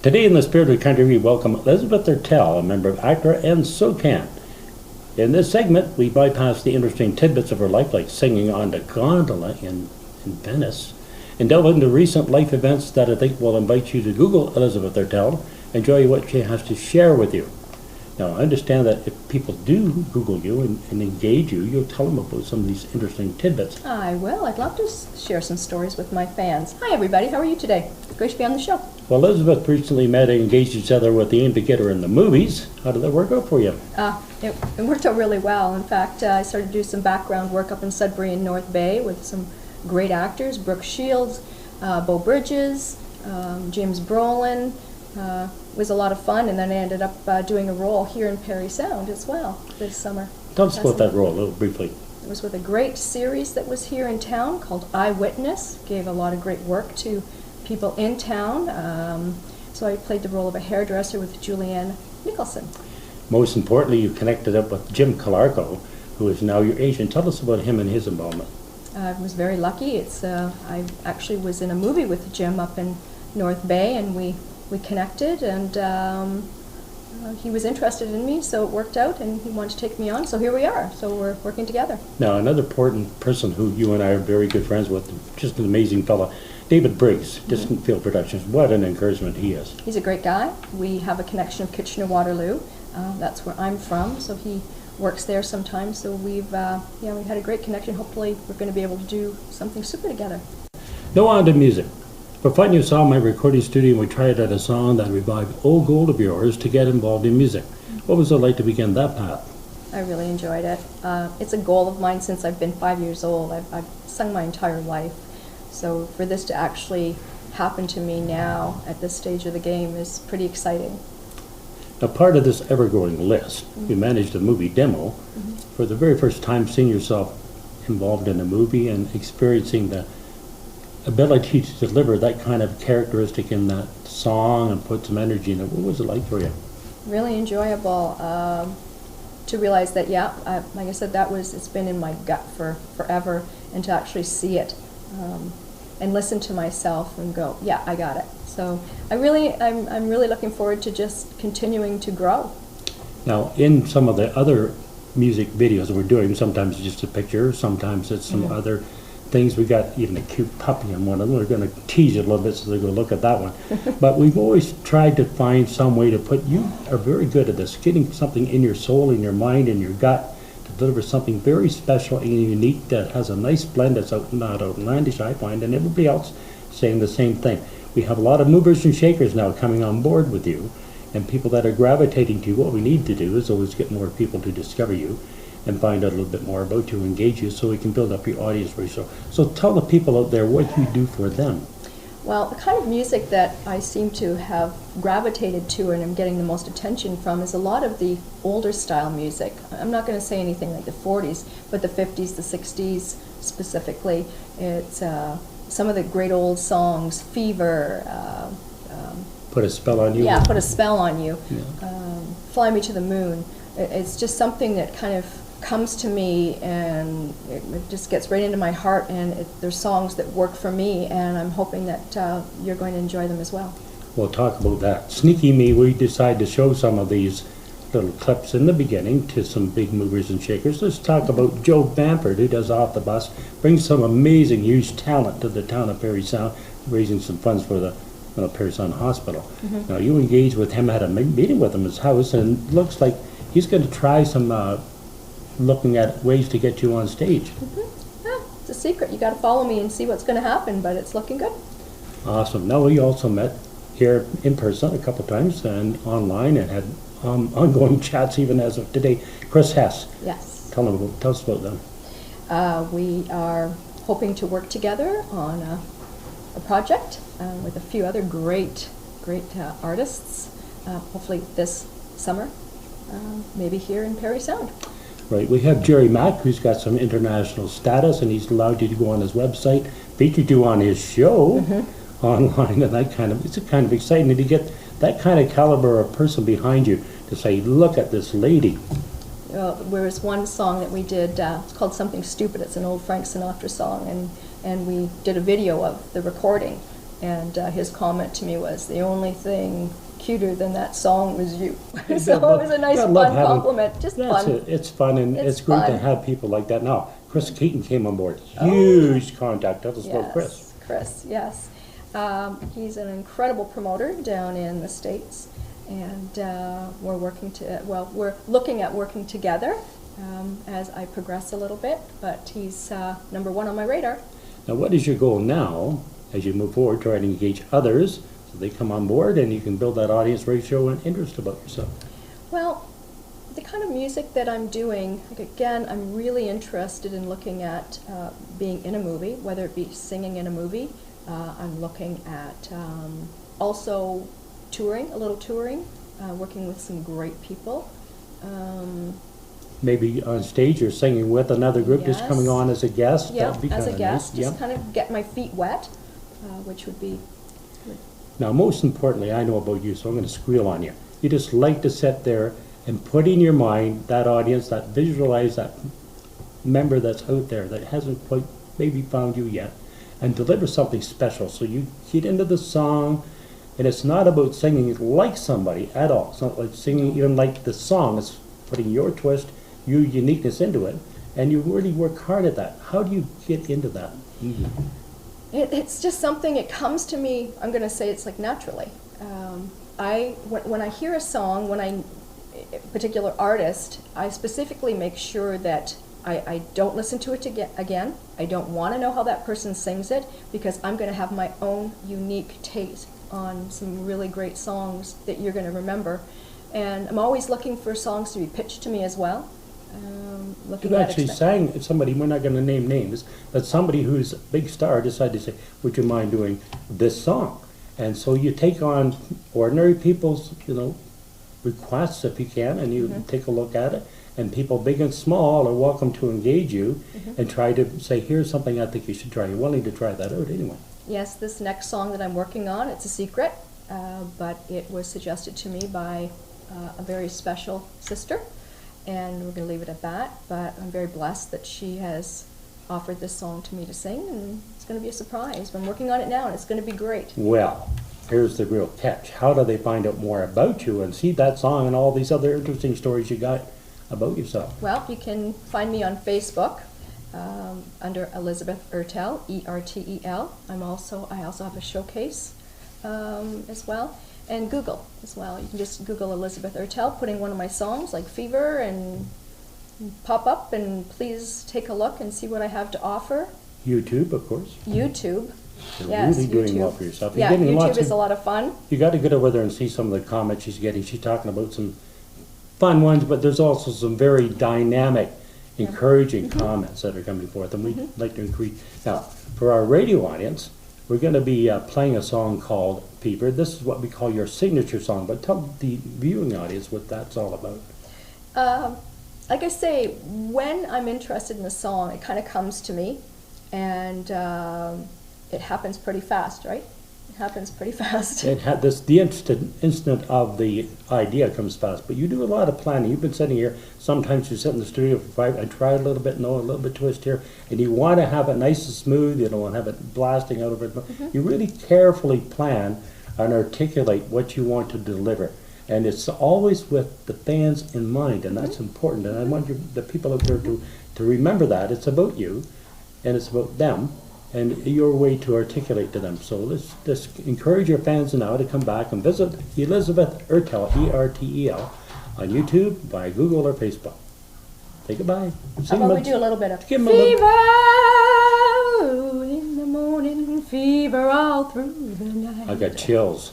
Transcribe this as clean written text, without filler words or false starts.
Today in the Spirit of Country, we welcome Elizabeth Ertel, a member of Actra and SOCAN. In this segment, we bypass the interesting tidbits of her life, like singing on the gondola in Venice, and delve into recent life events that I think will invite you to Google Elizabeth Ertel, enjoy what she has to share with you. Now, I understand that if people do Google you and engage you, you'll tell them about some of these interesting tidbits. I will. I'd love to share some stories with my fans. Hi, everybody. How are you today? Great to be on the show. Well, Elizabeth recently met and engaged each other with the aim to get her in the movies. How did that work out for you? It worked out really well. In fact, I started to do some background work up in Sudbury and North Bay with some great actors, Brooke Shields, Beau Bridges, James Brolin. It was a lot of fun, and then I ended up doing a role here in Parry Sound as well this summer. Tell us about that role a little briefly. It was with a great series that was here in town called Eyewitness. Gave a lot of great work to people in town. So I played the role of a hairdresser with Julianne Nicholson. Most importantly, you connected up with Jim Calarco, who is now your agent. Tell us about him and his involvement. I was very lucky. I actually was in a movie with Jim up in North Bay, and we connected, and he was interested in me, so it worked out, and he wanted to take me on, so here we are. So we're working together. Now, another important person who you and I are very good friends with, just an amazing fellow, David Briggs, Distant Field Productions. What an encouragement he is. He's a great guy. We have a connection of Kitchener-Waterloo. That's where I'm from, so he works there sometimes. So we've had a great connection. Hopefully we're going to be able to do something super together. Now on to music. For fun, you saw my recording studio and we tried out a song that revived old gold of yours to get involved in music. What was it like to begin that path? I really enjoyed it. It's a goal of mine since I've been 5 years old. I've sung my entire life. So for this to actually happen to me now at this stage of the game is pretty exciting. Now, part of this ever-growing list, you managed a movie demo. For the very first time, seeing yourself involved in a movie and experiencing the ability to deliver that kind of characteristic in that song and put some energy in it, what was it like for you? Really enjoyable to realize that, like I said, it's been in my gut for forever, and to actually see it and listen to myself and go, yeah, I got it. So I'm really looking forward to just continuing to grow. Now, in some of the other music videos we're doing, sometimes it's just a picture, sometimes it's some other things. We got even a cute puppy in one of them. We're going to tease it a little bit so they're going to look at that one. But we've always tried to find some way to put, you are very good at this, getting something in your soul, in your mind, in your gut, to deliver something very special and unique that has a nice blend that's not outlandish, I find, and everybody else saying the same thing. We have a lot of movers and shakers now coming on board with you, and people that are gravitating to you. What we need to do is always get more people to discover you and find out a little bit more about you, engage you, so we can build up your audience for you. So tell the people out there what you do for them. Well, the kind of music that I seem to have gravitated to and I'm getting the most attention from is a lot of the older style music. I'm not going to say anything like the 40s, but the 50s, the 60s specifically. It's some of the great old songs, Fever. Put a Spell on You. Yeah, Put a Spell on You. Yeah. Fly Me to the Moon. It's just something that kind of comes to me, and it just gets right into my heart, and there's songs that work for me, and I'm hoping that you're going to enjoy them as well. We'll talk about that. Sneaky me, we decided to show some of these little clips in the beginning to some big movers and shakers. Let's talk about Joe Bamford, who does Off the Bus, brings some amazing, huge talent to the town of Parry Sound, raising some funds for the Parry Sound Hospital. Now, you engaged with him, had a meeting with him at his house, and it looks like he's going to try some looking at ways to get you on stage. Yeah, it's a secret. You got to follow me and see what's going to happen, but it's looking good. Awesome. Now, we also met here in person a couple times and online, and had ongoing chats even as of today. Chris Hess. Yes. Tell us about them. We are hoping to work together on a project with a few other great artists, hopefully this summer, maybe here in Parry Sound. Right, we have Jerry Mack, who's got some international status, and he's allowed you to go on his website, featured you on his show online, and it's kind of exciting to get that kind of caliber of person behind you to say, look at this lady. There was one song that we did, it's called Something Stupid. It's an old Frank Sinatra song, and we did a video of the recording. And his comment to me was, the only thing cuter than that song was you. You So it gotta was a nice, gotta love fun having- compliment, just That's fun. it. It's fun, and It's it's great to fun. have people like that. Now, Chris Keaton came on board. Huge contact. Tell us about Chris. Chris, yes. He's an incredible promoter down in the States, and we're we're looking at working together as I progress a little bit, but he's #1 on my radar. Now, what is your goal now as you move forward, trying to engage others so they come on board and you can build that audience ratio and interest about yourself? Well, the kind of music that I'm doing, like, again, I'm really interested in looking at being in a movie, whether it be singing in a movie. I'm looking at also touring, a little touring, working with some great people. Maybe on stage you're singing with another group, just coming Yes. on as a guest. Yeah, That'd be as a kinda guest, nice. just Yep. kind of get my feet wet, which would be, Now, most importantly, I know about you, so I'm going to squeal on you. You just like to sit there and put in your mind that audience, that visualize that member that's out there that hasn't quite maybe found you yet, and deliver something special. So you get into the song, and it's not about singing like somebody at all. It's not like singing even like the song. It's putting your twist, your uniqueness into it, and you really work hard at that. How do you get into that? it's just something, it comes to me, I'm going to say it's like naturally. When I hear a song, a particular artist, I specifically make sure that I don't listen to it again. I don't want to know how that person sings it, because I'm going to have my own unique taste on some really great songs that you're going to remember. And I'm always looking for songs to be pitched to me as well. You actually sang somebody, we're not going to name names, but somebody who's a big star decided to say, would you mind doing this song? And so you take on ordinary people's, requests if you can, and you take a look at it, and people big and small are welcome to engage you and try to say, here's something I think you should try. You're willing to try that out anyway. Yes, this next song that I'm working on, it's a secret, but it was suggested to me by a very special sister, and we're going to leave it at that. But I'm very blessed that she has offered this song to me to sing, and it's going to be a surprise. I'm working on it now, and it's going to be great. Well, here's the real catch. How do they find out more about you and see that song and all these other interesting stories you got about yourself? Well, you can find me on Facebook under Elizabeth Ertel, E-R-T-E-L. I also have a showcase as well, and Google as well. You can just Google Elizabeth Ertel, put in one of my songs like Fever, and pop up, and please take a look and see what I have to offer. YouTube, of course. YouTube. You're Yes, really doing YouTube. well for yourself. You're Yeah, getting lots YouTube is of- a lot of fun. You got to get over there and see some of the comments she's getting. She's talking about some fun ones, but there's also some very dynamic, encouraging comments that are coming forth, and we'd like to increase. Now, for our radio audience, we're going to be playing a song called Fever. This is what we call your signature song, but tell the viewing audience what that's all about. Like I say, when I'm interested in a song, it kind of comes to me, and it happens pretty fast, right? It happens pretty fast. It had this, the instant of the idea comes fast, but you do a lot of planning. You've been sitting here, sometimes you sit in the studio for 5, I try a little bit, no, a little bit twist here, and you want to have it nice and smooth, you don't want to have it blasting out of it. You really carefully plan and articulate what you want to deliver. And it's always with the fans in mind, and that's important. And I want the people out there to remember that. It's about you, and it's about them, and your way to articulate to them. So let's encourage your fans now to come back and visit Elizabeth Ertel, E-R-T-E-L, on YouTube, by Google or Facebook. Say goodbye. How about we do a little bit of Give 'em a little- fever in the morning, fever all through the night. I got chills.